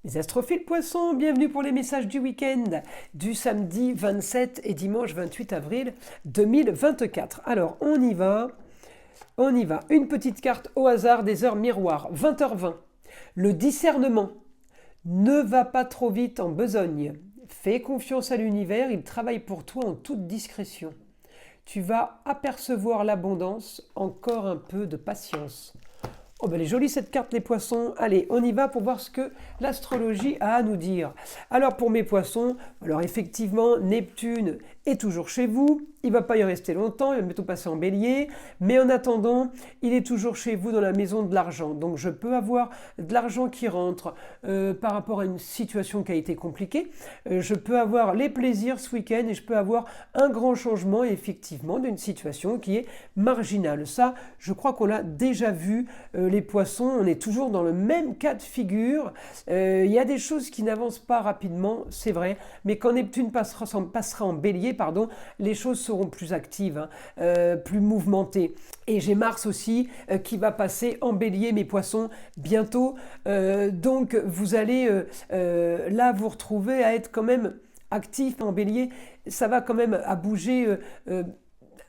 Les astrophiles poissons, bienvenue pour les messages du week-end du samedi 27 et dimanche 28 avril 2024. Alors, on y va. Une petite carte au hasard des heures miroirs, 20h20. Le discernement. Ne va pas trop vite en besogne. Fais confiance à l'univers, il travaille pour toi en toute discrétion. Tu vas apercevoir l'abondance, encore un peu de patience. Oh ben elle est jolie cette carte les poissons. Allez, on y va pour voir ce que l'astrologie a à nous dire. Alors pour mes poissons, alors effectivement, Neptune est toujours chez vous. Il ne va pas y rester longtemps, il va bientôt passer en bélier. Mais en attendant, il est toujours chez vous dans la maison de l'argent. Donc je peux avoir de l'argent qui rentre par rapport à une situation qui a été compliquée. Je peux avoir les plaisirs ce week-end et je peux avoir un grand changement effectivement d'une situation qui est marginale. Ça, je crois qu'on l'a déjà vu. Les poissons, on est toujours dans le même cas de figure. Il y a des choses qui n'avancent pas rapidement, c'est vrai, mais quand Neptune passera en bélier, les choses seront plus actives, plus mouvementées. Et j'ai Mars aussi qui va passer en bélier, mes poissons, bientôt. Donc vous allez là vous retrouver à être quand même actif en bélier. Ça va quand même à bouger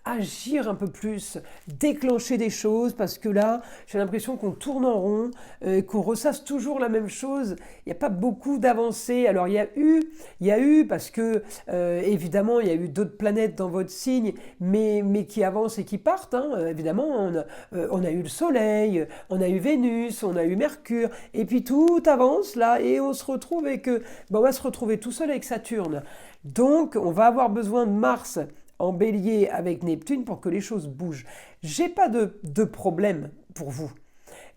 agir un peu plus, déclencher des choses, parce que là, j'ai l'impression qu'on tourne en rond, qu'on ressasse toujours la même chose. Il n'y a pas beaucoup d'avancées. Alors, il y a eu parce que, évidemment, il y a eu d'autres planètes dans votre signe, mais qui avancent et qui partent. Évidemment, on a eu le Soleil, on a eu Vénus, on a eu Mercure, et puis tout avance là, et on se retrouve on va se retrouver tout seul avec Saturne. Donc, on va avoir besoin de Mars en bélier avec Neptune pour que les choses bougent. J'ai pas de problème pour vous.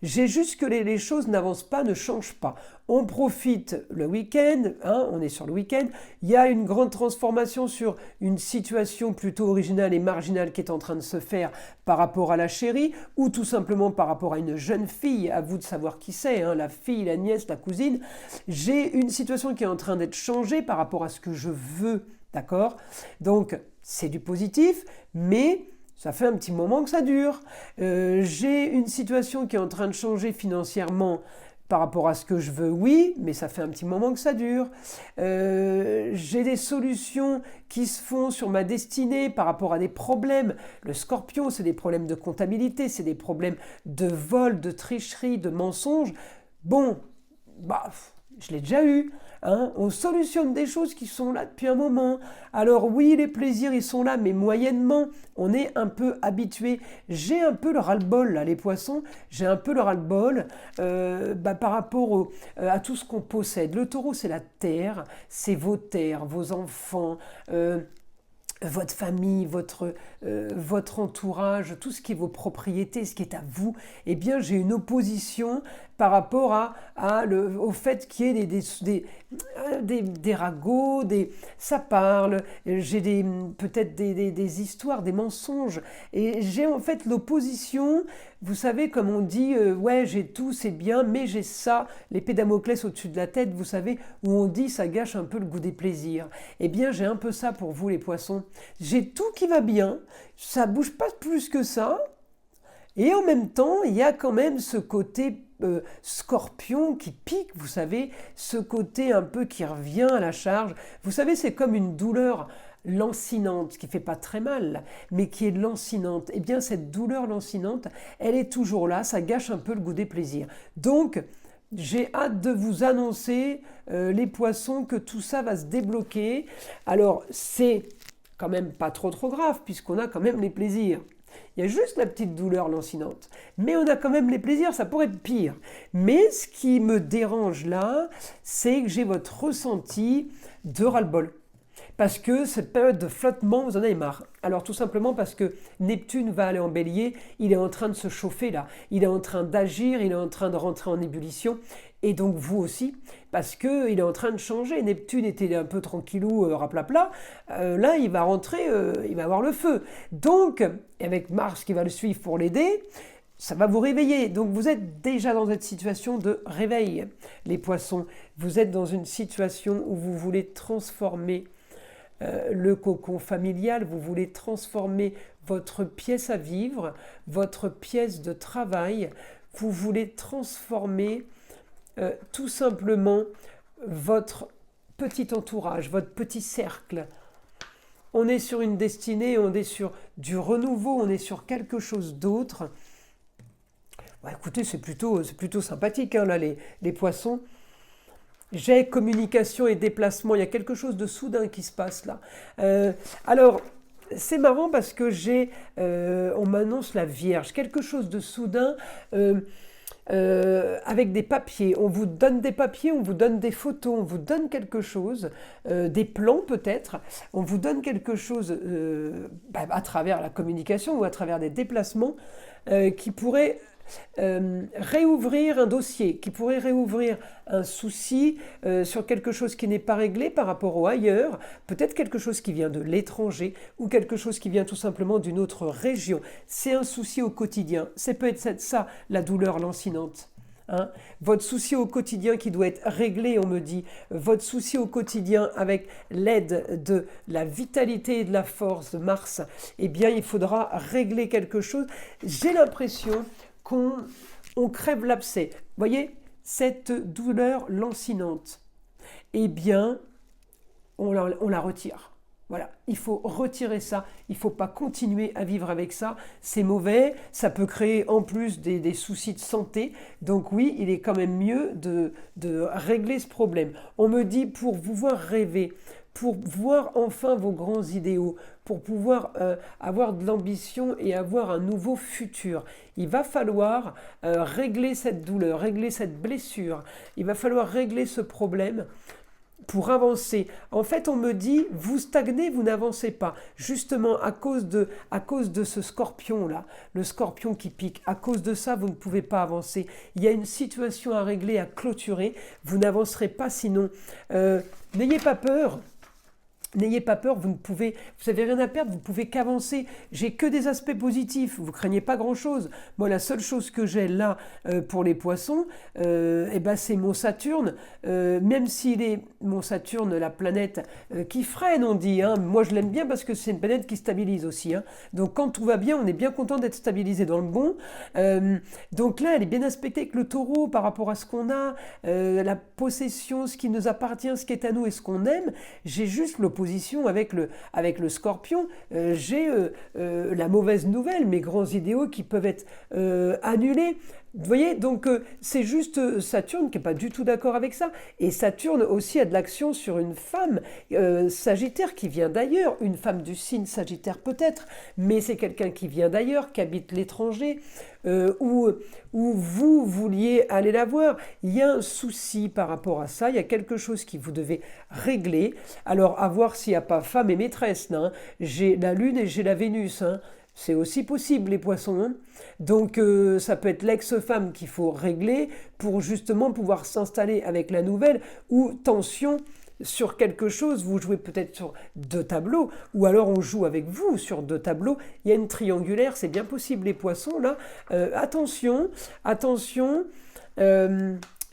J'ai juste que les choses n'avancent pas, ne changent pas. On profite le week-end, on est sur le week-end, il y a une grande transformation sur une situation plutôt originale et marginale qui est en train de se faire par rapport à la chérie, ou tout simplement par rapport à une jeune fille, à vous de savoir qui c'est, la fille, la nièce, la cousine. J'ai une situation qui est en train d'être changée par rapport à ce que je veux, d'accord ? Donc, c'est du positif, mais ça fait un petit moment que ça dure. J'ai une situation qui est en train de changer financièrement par rapport à ce que je veux, oui, mais ça fait un petit moment que ça dure. J'ai des solutions qui se font sur ma destinée par rapport à des problèmes. Le Scorpion, c'est des problèmes de comptabilité, c'est des problèmes de vol, de tricherie, de mensonges. Bon, je l'ai déjà eu. On solutionne des choses qui sont là depuis un moment. Alors oui, les plaisirs, ils sont là, mais moyennement, on est un peu habitué. J'ai un peu le ras-le-bol, là, les poissons, j'ai un peu le ras-le-bol par rapport à tout ce qu'on possède. Le taureau, c'est la terre, c'est vos terres, vos enfants, votre famille, votre entourage, tout ce qui est vos propriétés, ce qui est à vous. Eh bien, j'ai une opposition par rapport au fait qu'il y ait des ragots, ça parle, j'ai peut-être des histoires, des mensonges. Et j'ai en fait l'opposition, vous savez, comme on dit, ouais, j'ai tout, c'est bien, mais j'ai ça, l'épée Damoclès au-dessus de la tête, vous savez, où on dit ça gâche un peu le goût des plaisirs. Eh bien, j'ai un peu ça pour vous, les poissons. J'ai tout qui va bien, ça bouge pas plus que ça, et en même temps, il y a quand même ce côté scorpion qui pique, vous savez, ce côté un peu qui revient à la charge. Vous savez, c'est comme une douleur lancinante, qui fait pas très mal, mais qui est lancinante. Eh bien, cette douleur lancinante, elle est toujours là, ça gâche un peu le goût des plaisirs. Donc, j'ai hâte de vous annoncer, les poissons, que tout ça va se débloquer. Alors, c'est quand même pas trop grave, puisqu'on a quand même les plaisirs. Il y a juste la petite douleur lancinante. Mais on a quand même les plaisirs, ça pourrait être pire. Mais ce qui me dérange là, c'est que j'ai votre ressenti de ras-le-bol. Parce que cette période de flottement, vous en avez marre. Alors tout simplement parce que Neptune va aller en bélier, il est en train de se chauffer là, il est en train d'agir, il est en train de rentrer en ébullition, et donc vous aussi, parce qu'il est en train de changer. Neptune était un peu tranquillou, raplapla, là il va rentrer, il va avoir le feu. Donc, avec Mars qui va le suivre pour l'aider, ça va vous réveiller. Donc vous êtes déjà dans cette situation de réveil, les poissons. Vous êtes dans une situation où vous voulez transformer le cocon familial, vous voulez transformer votre pièce à vivre, votre pièce de travail, vous voulez transformer tout simplement votre petit entourage, votre petit cercle. On est sur une destinée, on est sur du renouveau, on est sur quelque chose d'autre. Bah, écoutez, c'est plutôt sympathique, hein, là, les poissons. J'ai communication et déplacement, il y a quelque chose de soudain qui se passe là. Alors, c'est marrant parce que on m'annonce la Vierge, quelque chose de soudain avec des papiers. On vous donne des papiers, on vous donne des photos, on vous donne quelque chose, des plans peut-être, on vous donne quelque chose à travers la communication ou à travers des déplacements qui pourrait réouvrir un dossier, qui pourrait réouvrir un souci sur quelque chose qui n'est pas réglé par rapport au ailleurs, peut-être quelque chose qui vient de l'étranger ou quelque chose qui vient tout simplement d'une autre région. C'est un souci au quotidien, c'est peut-être ça la douleur lancinante. Hein, votre souci au quotidien qui doit être réglé, on me dit, votre souci au quotidien avec l'aide de la vitalité et de la force de Mars, eh bien il faudra régler quelque chose. J'ai l'impression qu'on crève l'abcès. Vous voyez, cette douleur lancinante, eh bien, on la retire. Voilà, il faut retirer ça, il ne faut pas continuer à vivre avec ça, c'est mauvais, ça peut créer en plus des soucis de santé, donc oui, il est quand même mieux de régler ce problème. On me dit pour vous voir rêver, pour voir enfin vos grands idéaux, pour pouvoir avoir de l'ambition et avoir un nouveau futur. Il va falloir régler cette douleur, régler cette blessure, il va falloir régler ce problème pour avancer. En fait, on me dit, vous stagnez, vous n'avancez pas. Justement, à cause de ce scorpion-là, le scorpion qui pique, à cause de ça, vous ne pouvez pas avancer. Il y a une situation à régler, à clôturer. Vous n'avancerez pas sinon. N'ayez pas peur. N'ayez pas peur, vous n'avez rien à perdre, vous pouvez qu'avancer. J'ai que des aspects positifs, vous craignez pas grand-chose. Moi, la seule chose que j'ai là pour les poissons, c'est mon Saturne. Même s'il est mon Saturne, la planète qui freine, on dit. Hein. Moi, je l'aime bien parce que c'est une planète qui stabilise aussi. Hein. Donc, quand tout va bien, on est bien content d'être stabilisé dans le bon. Donc là, elle est bien aspectée avec le Taureau par rapport à ce qu'on a, la possession, ce qui nous appartient, ce qui est à nous et ce qu'on aime. J'ai juste l'opposition avec le Scorpion. J'ai la mauvaise nouvelle, mes grands idéaux qui peuvent être annulés. Vous voyez, donc c'est juste Saturne qui n'est pas du tout d'accord avec ça. Et Saturne aussi a de l'action sur une femme Sagittaire qui vient d'ailleurs, une femme du signe Sagittaire peut-être, mais c'est quelqu'un qui vient d'ailleurs, qui habite l'étranger, où vous vouliez aller la voir. Il y a un souci par rapport à ça, il y a quelque chose que vous devez régler. Alors à voir s'il n'y a pas femme et maîtresse. Hein. J'ai la Lune et j'ai la Vénus. Hein. C'est aussi possible, les poissons. Hein. Donc, ça peut être l'ex-femme qu'il faut régler pour justement pouvoir s'installer avec la nouvelle, ou tension sur quelque chose, vous jouez peut-être sur 2 tableaux, ou alors on joue avec vous sur 2 tableaux. Il y a une triangulaire, c'est bien possible, les poissons, là. Attention,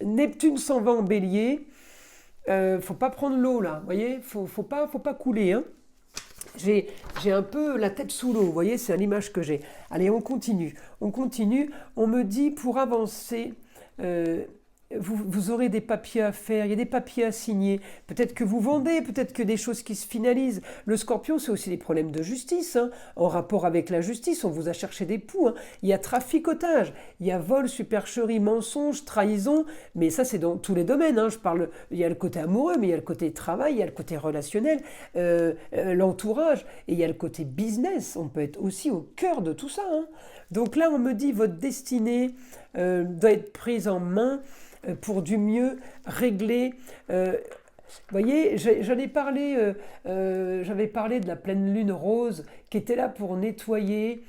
Neptune s'en va en bélier. Faut pas prendre l'eau, là, vous voyez, faut pas couler, hein. J'ai un peu la tête sous l'eau, vous voyez, c'est l'image que j'ai. Allez, on continue. On me dit, pour avancer, vous aurez des papiers à faire, il y a des papiers à signer. Peut-être que vous vendez, peut-être que des choses qui se finalisent. Le Scorpion, c'est aussi des problèmes de justice. Hein. En rapport avec la justice, on vous a cherché des poux. Hein. Il y a traficotage, il y a vol, supercherie, mensonge, trahison. Mais ça, c'est dans tous les domaines. Hein. Il y a le côté amoureux, mais il y a le côté travail, il y a le côté relationnel, l'entourage. Et il y a le côté business. On peut être aussi au cœur de tout ça. Hein. Donc là, on me dit, votre destinée doit être prise en main pour du mieux régler. Vous voyez, j'avais parlé de la pleine lune rose qui était là pour nettoyer,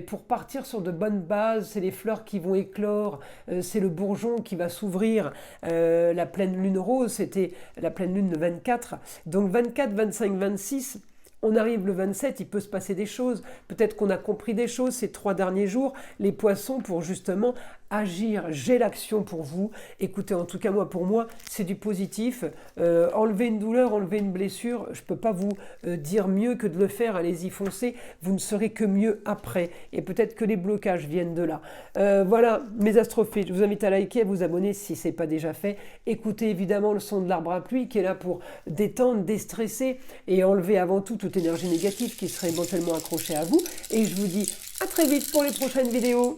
pour partir sur de bonnes bases. C'est les fleurs qui vont éclore, c'est le bourgeon qui va s'ouvrir. La pleine lune rose, c'était la pleine lune de 24. Donc 24, 25, 26, on arrive le 27, il peut se passer des choses. Peut-être qu'on a compris des choses ces 3 derniers jours, les poissons, pour justement agir. J'ai l'action pour vous. Écoutez, en tout cas, pour moi, c'est du positif. Enlever une douleur, enlever une blessure, je ne peux pas vous dire mieux que de le faire. Allez-y, foncez. Vous ne serez que mieux après. Et peut-être que les blocages viennent de là. Voilà, mes astrophiles. Je vous invite à liker, à vous abonner si ce n'est pas déjà fait. Écoutez évidemment le son de l'arbre à pluie qui est là pour détendre, déstresser et enlever avant tout toute énergie négative qui serait éventuellement accrochée à vous. Et je vous dis à très vite pour les prochaines vidéos.